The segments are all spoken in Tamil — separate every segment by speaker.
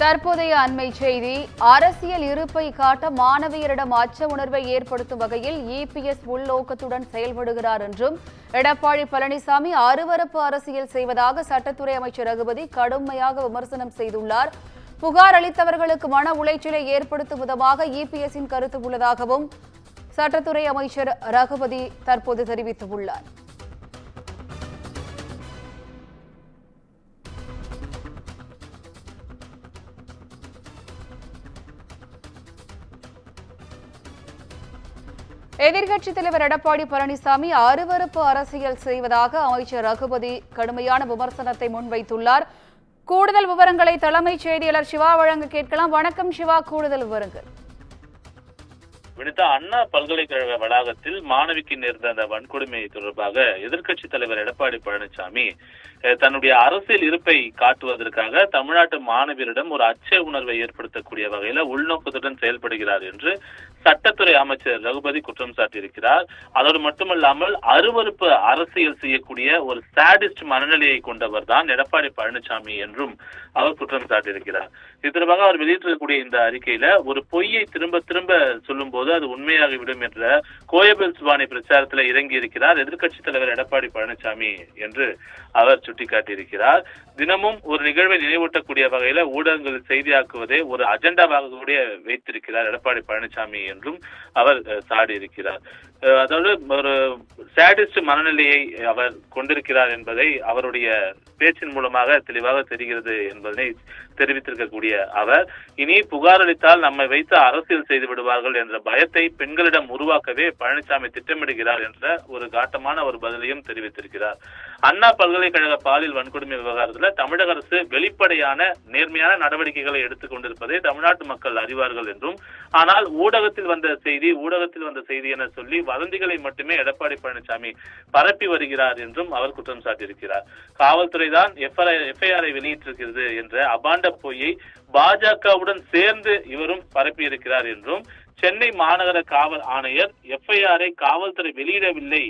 Speaker 1: தற்போதைய அண்மை செய்தி. அரசியல் இருப்பை காட்ட மாணவியரிடம் அச்ச உணர்வை ஏற்படுத்தும் வகையில் இபிஎஸ் உள்நோக்கத்துடன் செயல்படுகிறார் என்றும் எடப்பாடி பழனிசாமி அருவருப்பு அரசியல் செய்வதாக சட்டத்துறை அமைச்சர் ரகுபதி கடுமையாக விமர்சனம் செய்துள்ளார். புகார் அளித்தவர்களுக்கு மன உளைச்சலை ஏற்படுத்தும் விதமாக இபிஎஸ்ஸின் கருத்து உள்ளதாகவும் சட்டத்துறை அமைச்சர் ரகுபதி தற்போது தெரிவித்துள்ளார். எதிர்க்கட்சித் தலைவர் எடப்பாடி பழனிசாமி அருவருப்பு அரசியல் செய்வதாக அமைச்சர் ரகுபதி கடுமையான விமர்சனத்தை முன்வைத்துள்ளார். கூடுதல் விவரங்களை தலைமைச் செய்தியாளர் சிவா வழங்க கேட்கலாம். வணக்கம் சிவா, கூடுதல் விவரங்கள்.
Speaker 2: வினிதா, அண்ணா பல்கலைக்கழக வளாகத்தில் மாணவிக்கு நேர்ந்த அந்த வன்கொடுமை தொடர்பாக எதிர்க்கட்சித் தலைவர் எடப்பாடி பழனிசாமி தன்னுடைய அரசியல் இருப்பை காட்டுவதற்காக தமிழ்நாட்டு மாணவியரிடம் ஒரு அச்ச உணர்வை ஏற்படுத்தக்கூடிய வகையில உள்நோக்கத்துடன் செயல்படுகிறார் என்று சட்டத்துறை அமைச்சர் ரகுபதி குற்றம் சாட்டியிருக்கிறார். அதோடு மட்டுமல்லாமல் அருவருப்பு அரசியல் செய்யக்கூடிய ஒரு சாடிஸ்ட் மனநிலையை கொண்டவர் தான் எடப்பாடி பழனிசாமி என்றும் அவர் குற்றம் சாட்டியிருக்கிறார். இது தொடர்பாக அவர் வெளியிட்டிருக்கக்கூடிய இந்த அறிக்கையில ஒரு பொய்யை திரும்ப திரும்ப சொல்லும் போது அது உண்மையாகிவிடும் என்ற கோயபல் சுபானி பிரச்சாரத்தில் இறங்கி இருக்கிறார் எதிர்க்கட்சித் தலைவர் எடப்பாடி பழனிசாமி என்று அவர் சுட்டிக்காட்டியிருக்கிறார். தினமும் ஒரு நிகழ்வை நினைவூட்டக்கூடிய வகையில ஊடகங்கள் செய்தியாக்குவதே ஒரு அஜெண்டாவாக கூட வைத்திருக்கிறார் எடப்பாடி பழனிசாமி என்றும் அவர் சாடியிருக்கிறார். அதாவது ஒரு சாடிஸ்ட் மனநிலையை அவர் கொண்டிருக்கிறார் என்பதை அவருடைய பேச்சின் மூலமாக தெளிவாக தெரிகிறது என்பதனை தெரிவித்திருக்கக்கூடிய அவர் இனி புகார் அளித்தால் நம்மை வைத்து அரசியல் செய்து விடுவார்கள் என்ற பயத்தை பெண்களிடம் உருவாக்கவே பழனிசாமி திட்டமிடுகிறார் என்ற ஒரு காட்டமான ஒரு பதிலையும் தெரிவித்திருக்கிறார். அண்ணா பல்கலைக்கழக பாலியல் வன்கொடுமை விவகாரத்தில் தமிழக அரசு வெளிப்படையான நேர்மையான நடவடிக்கைகளை எடுத்துக் கொண்டிருப்பதை தமிழ்நாட்டு மக்கள் அறிவார்கள் என்றும், ஆனால் ஊடகத்தில் வந்த செய்தி என சொல்லி வதந்திகளை மட்டுமே எடப்பாடி பழனிசாமி பரப்பி வருகிறார் என்றும் அவர் குற்றம் சாட்டியிருக்கிறார். காவல்துறை தான் எஃப்ஐஆரை வெளியிட்டிருக்கிறது என்ற அபாண்ட பொய்யை பாஜகவுடன் சேர்ந்து இவரும் பரப்பி இருக்கிறார் என்றும், சென்னை மாநகர காவல் ஆணையர் எஃப்ஐஆரை காவல்துறை வெளியிடவில்லை,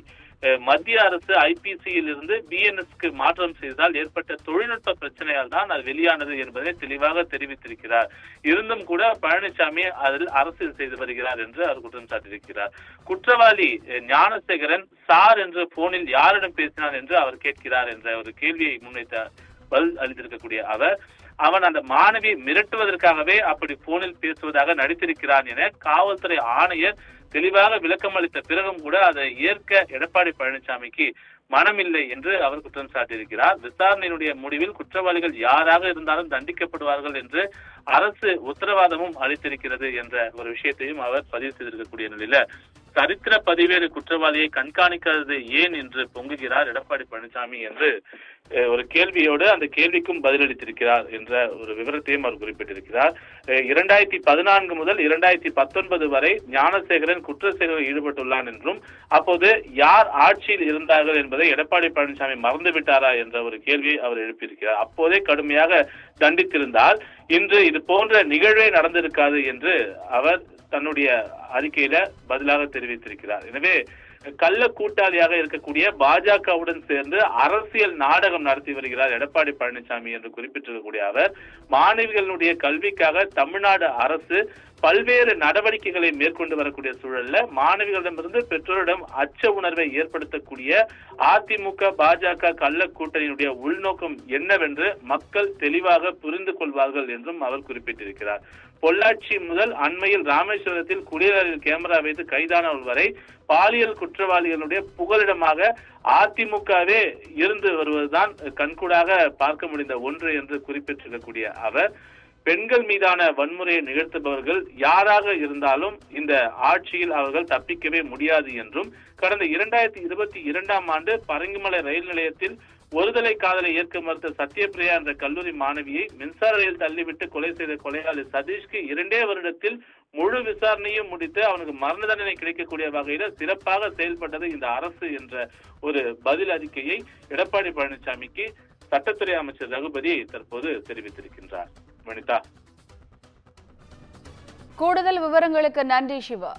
Speaker 2: மத்திய அரசு ஐபிசியில் இருந்து பிஎன்எஸ்க்கு மாற்றம் செய்ததால் ஏற்பட்ட தொழில்நுட்ப பிரச்சனையால் தான் அது வெளியானது என்பதை தெளிவாக தெரிவித்திருக்கிறார். இருந்தும் கூட பழனிசாமி அதில் அரசியல் செய்து வருகிறார் என்று அவர் குற்றம் சாட்டியிருக்கிறார். குற்றவாளி ஞானசேகரன் சார் என்று போனில் யாரிடம் பேசினார் என்று அவர் கேட்கிறார் என்ற ஒரு கேள்வியை முன்வைத்த பதில் அளித்திருக்கக்கூடிய அவன் அந்த மாணவி மிரட்டுவதற்காகவே அப்படி போனில் பேசுவதாக நடித்திருக்கிறான் என காவல்துறை ஆணையர் தெளிவாக விளக்கம் அளித்த பிறகும் கூட அதை ஏற்க எடப்பாடி பழனிசாமிக்கு மனமில்லை என்று அவர் குற்றம் சாட்டியிருக்கிறார். விசாரணையினுடைய முடிவில் குற்றவாளிகள் யாராக இருந்தாலும் தண்டிக்கப்படுவார்கள் என்று அரசு உத்தரவாதமும் அளித்திருக்கிறது என்ற ஒரு விஷயத்தையும் அவர் பதிவு செய்திருக்கக்கூடிய நிலையில சரித்திர பதிவேறு குற்றவாளியை கண்காணிக்காதது ஏன் என்று பொங்குகிறார் எடப்பாடி பழனிசாமி என்று ஒரு கேள்வியோடு அந்த கேள்விக்கும் பதிலளித்திருக்கிறார் என்ற ஒரு விவரத்தையும் அவர் குறிப்பிட்டிருக்கிறார். 2014 முதல் 2019 வரை ஞானசேகரன் குற்ற செயலில் ஈடுபட்டுள்ளான் என்றும், அப்போது யார் ஆட்சியில் இருந்தார்கள் என்பதை எடப்பாடி பழனிசாமி மறந்துவிட்டாரா என்ற ஒரு கேள்வியை அவர் எழுப்பியிருக்கிறார். அப்போதே கடுமையாக தண்டித்திருந்தால் இன்று இது போன்ற நிகழ்வே நடந்திருக்காது என்று அவர் தன்னுடைய அறிக்கையில பதிலாக தெரிவித்திருக்கிறார். எனவே கள்ள கூட்டாளியாக இருக்கக்கூடிய பாஜகவுடன் சேர்ந்து அரசியல் நாடகம் நடத்தி வருகிறார் எடப்பாடி பழனிசாமி என்று குறிப்பிட்டிருக்கக்கூடிய அவர் மாணவிகளுடைய கல்விக்காக தமிழ்நாடு அரசு பல்வேறு நடவடிக்கைகளை மேற்கொண்டு வரக்கூடிய சூழல்ல மாணவிகளிடமிருந்து பெற்றோரிடம் அச்ச உணர்வை ஏற்படுத்தக்கூடிய அதிமுக பாஜக கள்ள கூட்டணியினுடைய உள்நோக்கம் என்னவென்று மக்கள் தெளிவாக புரிந்து கொள்வார்கள் என்றும் அவர் குறிப்பிட்டிருக்கிறார். பொள்ளாச்சி முதல் அண்மையில் ராமேஸ்வரத்தில் குடியரசில் கேமரா வைத்து கைதானவர்கள் வரை பாலியல் குற்றவாளிகளுடைய புகலிடமாக அதிமுகவே இருந்து வருவதுதான் கண்கூடாக பார்க்க முடிந்த ஒன்று என்று குறிப்பிட்டிருக்கக்கூடிய அவர் பெண்கள் மீதான வன்முறையை நிகழ்த்துபவர்கள் யாராக இருந்தாலும் இந்த ஆட்சியில் அவர்கள் தப்பிக்கவே முடியாது என்றும், கடந்த 2022 ஆண்டு பரங்கிமலை ரயில் நிலையத்தில் ஒருதலை காதலை ஏற்க மறுத்த சத்யபிரியா என்ற கல்லூரி மாணவியை மின்சார ரயில் தள்ளிவிட்டு கொலை செய்த கொலையாளி சதீஷ்க்கு 2 வருடத்தில் முழு விசாரணையும் முடித்து அவனுக்கு மரண தண்டனை கிடைக்கக்கூடிய வகையில சிறப்பாக செயல்பட்டது இந்த அரசு என்ற ஒரு பதில் அறிக்கையை எடப்பாடி பழனிசாமிக்கு சட்டத்துறை அமைச்சர் ரகுபதி தற்போது தெரிவித்திருக்கின்றார். வனிதா,
Speaker 1: கூடுதல் விவரங்களுக்கு நன்றி சிவா.